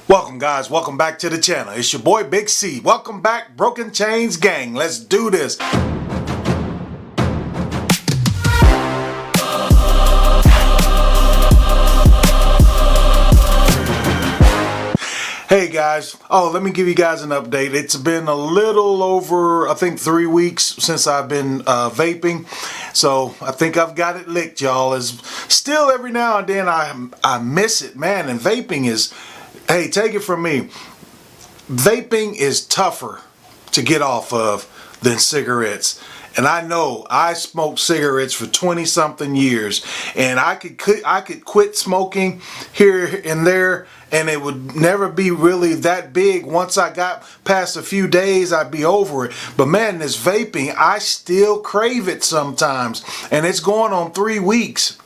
Welcome guys, welcome back to the channel. It's your boy Big C. Welcome back, Broken Chains gang. Let's do this. Hey guys, let me give you guys an update. It's been a little over, I think 3 weeks since I've been vaping. So I think I've got it licked, y'all. It's still every now and then I miss it, man. And vaping is, hey, take it from me, vaping is tougher to get off of than cigarettes. And I know I smoked cigarettes for 20 something years, and I could quit smoking here and there, and it would never be really that big. Once I got past a few days, I'd be over it. But man, this vaping, I still crave it sometimes, and it's going on 3 weeks.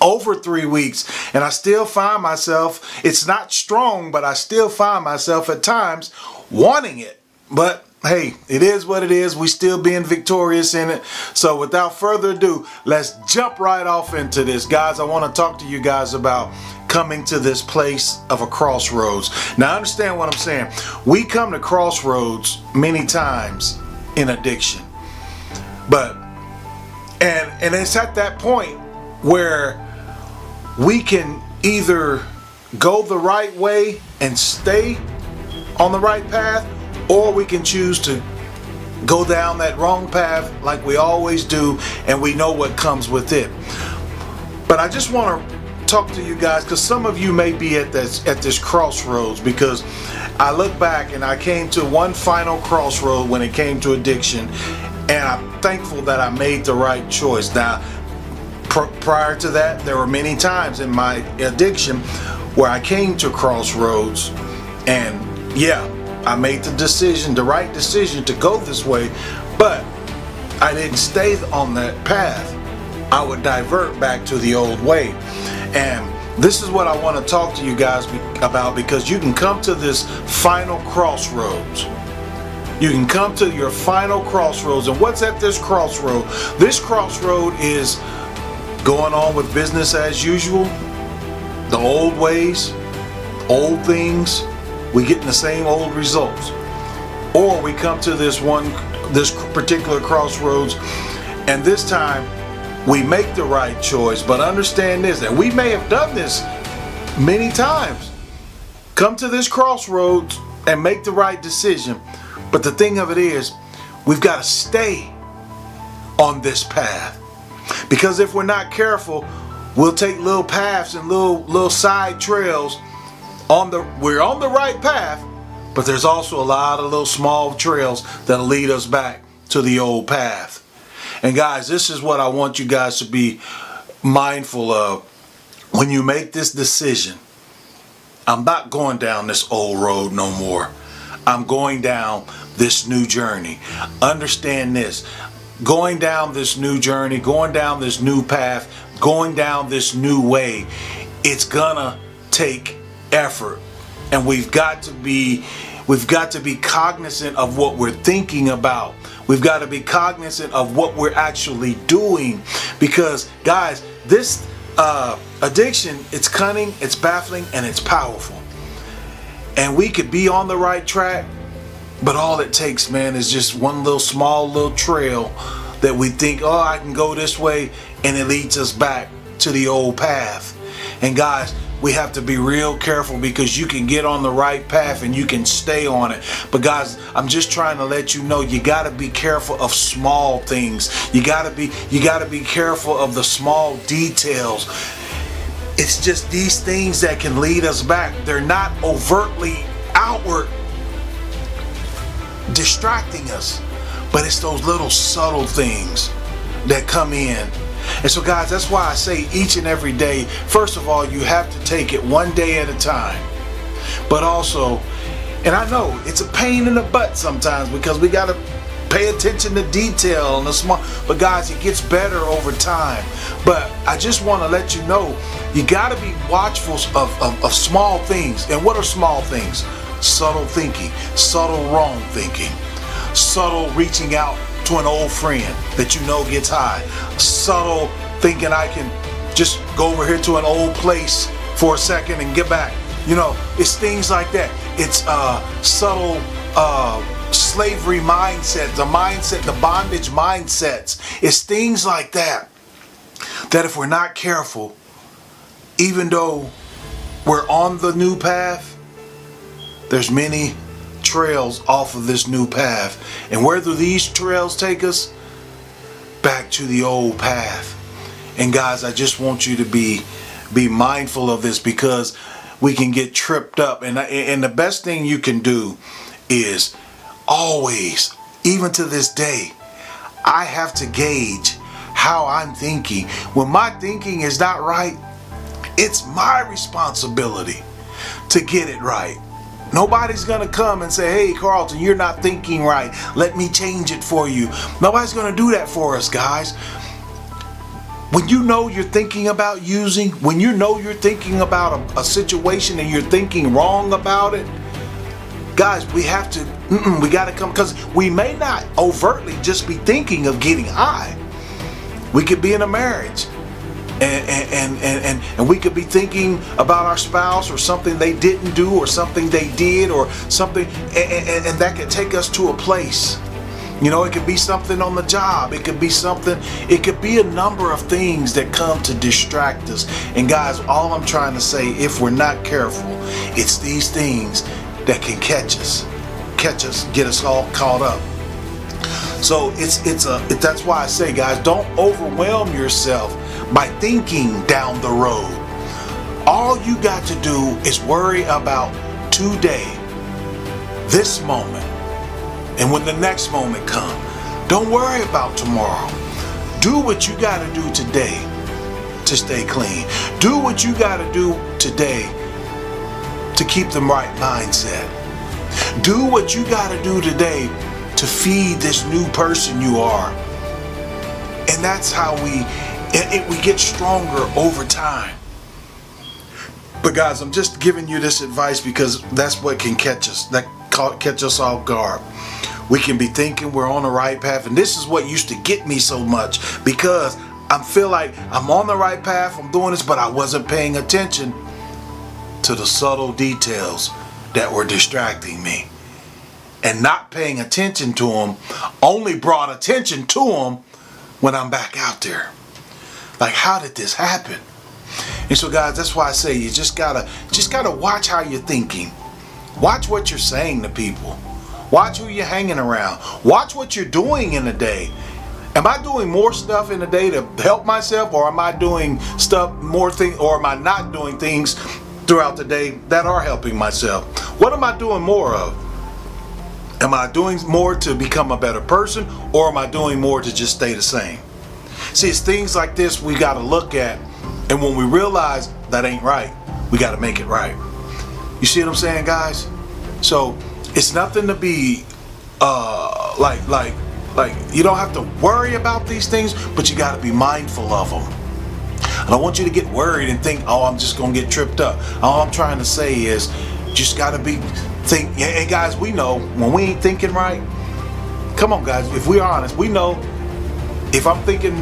Over 3 weeks, and I still find myself, it's not strong, but I still find myself at times wanting it. But hey, it is what it is. We still being victorious in it. So without further ado, let's jump right off into this. Guys, I want to talk to you guys about coming to this place of a crossroads. Now understand what I'm saying. We come to crossroads many times in addiction, but and it's at that point where we can either go the right way and stay on the right path, or we can choose to go down that wrong path like we always do, and we know what comes with it. But I just want to talk to you guys, because some of you may be at this crossroads, because I look back and I came to one final crossroad when it came to addiction, and I'm thankful that I made the right choice. Now, prior to that, there were many times in my addiction where I came to crossroads, and yeah, I made the right decision to go this way, but I didn't stay on that path. I would divert back to the old way. And this is what I want to talk to you guys about, because you can come to this final crossroads. You can come to your final crossroads. And what's at this crossroad? This crossroad is going on with business as usual, the old ways, old things, we getting the same old results. Or we come to this particular crossroads, and this time we make the right choice. But understand this, and we may have done this many times, come to this crossroads and make the right decision. But the thing of it is, we've got to stay on this path. Because if we're not careful, we'll take little paths and little side trails. We're on the right path, but there's also a lot of little small trails that'll lead us back to the old path. And guys, this is what I want you guys to be mindful of when you make this decision. I'm not going down this old road no more. I'm going down this new journey. Understand this. Going down this new journey, going down this new path, going down this new way, it's gonna take effort. And we've got to be cognizant of what we're thinking about. We've got to be cognizant of what we're actually doing, because guys, this addiction, it's cunning, it's baffling, and it's powerful. And we could be on the right track, but all it takes, man, is just one small little trail that we think, oh, I can go this way, and it leads us back to the old path. And guys, we have to be real careful, because you can get on the right path and you can stay on it. But guys, I'm just trying to let you know, you got to be careful of small things. You got to be careful of the small details. It's just these things that can lead us back. They're not overtly outward distracting us, but it's those little subtle things that come in. And so guys, that's why I say each and every day, first of all, you have to take it one day at a time. But also, and I know it's a pain in the butt sometimes, because we got to pay attention to detail and the small, but guys, it gets better over time. But I just want to let you know, you got to be watchful of small things. And what are small things? Subtle thinking, subtle wrong thinking, subtle reaching out to an old friend that you know gets high, subtle thinking I can just go over here to an old place for a second and get back. You know, it's things like that. It's subtle slavery mindset, the bondage mindsets. It's things like that if we're not careful, even though we're on the new path, there's many trails off of this new path. And where do these trails take us? Back to the old path. And guys, I just want you to be mindful of this, because we can get tripped up. And the best thing you can do is always, even to this day, I have to gauge how I'm thinking. When my thinking is not right, it's my responsibility to get it right. Nobody's going to come and say, hey, Carlton, you're not thinking right. Let me change it for you. Nobody's going to do that for us, guys. When you know you're thinking about using, when you know you're thinking about a situation and you're thinking wrong about it, guys, we have to, we got to come, because we may not overtly just be thinking of getting high. We could be in a marriage and we could be thinking about our spouse or something they didn't do or something they did or something, and that could take us to a place. You know, it could be something on the job. It could be something, it could be a number of things that come to distract us. And guys, all I'm trying to say, if we're not careful, it's these things that can catch us, get us all caught up. So that's why I say, guys, don't overwhelm yourself by thinking down the road. All you got to do is worry about today, this moment. And when the next moment comes, don't worry about tomorrow. Do what you got to do today to stay clean. Do what you got to do today to keep the right mindset. Do what you got to do today to feed this new person you are. And that's how we get stronger over time. But guys, I'm just giving you this advice because that's what can catch us. Catch us off guard. We can be thinking we're on the right path, and this is what used to get me so much, because I feel like I'm on the right path, I'm doing this, but I wasn't paying attention to the subtle details that were distracting me. And not paying attention to them only brought attention to them when I'm back out there. Like, how did this happen? And so guys, that's why I say you just gotta watch how you're thinking. Watch what you're saying to people. Watch who you're hanging around. Watch what you're doing in a day. Am I doing more stuff in a day to help myself, or am I doing or am I not doing things throughout the day that are helping myself? What am I doing more of? Am I doing more to become a better person, or am I doing more to just stay the same? See, it's things like this we got to look at, and when we realize that ain't right, we got to make it right. You see what I'm saying, guys? So it's nothing to be like you don't have to worry about these things, but you got to be mindful of them. I don't want you to get worried and think, oh, I'm just gonna get tripped up. All I'm trying to say is, just got to think. And guys, we know when we ain't thinking right. Come on, guys, if we're honest, we know if I'm thinking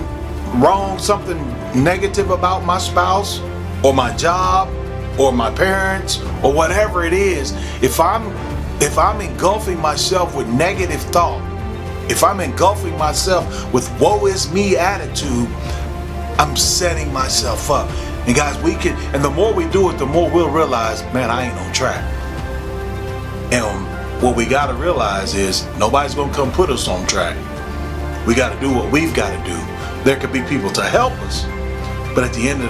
wrong, something negative about my spouse or my job or my parents or whatever it is, if I'm engulfing myself with negative thought, if I'm engulfing myself with woe is me attitude, I'm setting myself up. And guys, and the more we do it, the more we'll realize, man, I ain't on track. And what we got to realize is nobody's going to come put us on track. We got to do what we've got to do. There could be people to help us, but at the end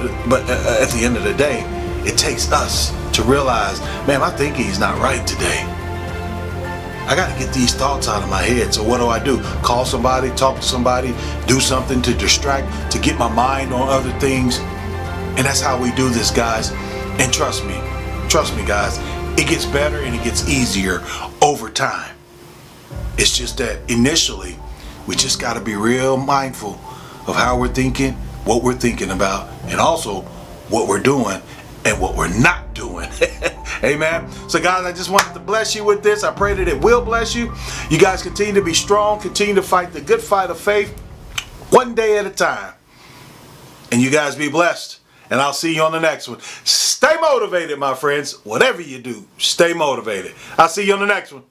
of the day, it takes us to realize, man, my thinking is not right today. I got to get these thoughts out of my head. So what do? Call somebody, talk to somebody, do something to distract, to get my mind on other things. And that's how we do this, guys. And trust me, guys, it gets better and it gets easier over time. It's just that initially, we just got to be real mindful of how we're thinking, what we're thinking about, and also what we're doing and what we're not doing. Amen. So guys, I just wanted to bless you with this. I pray that it will bless you. You guys continue to be strong, continue to fight the good fight of faith, one day at a time. And you guys be blessed. and I'll see you on the next one. Stay motivated, my friends. Whatever you do, stay motivated. I'll see you on the next one.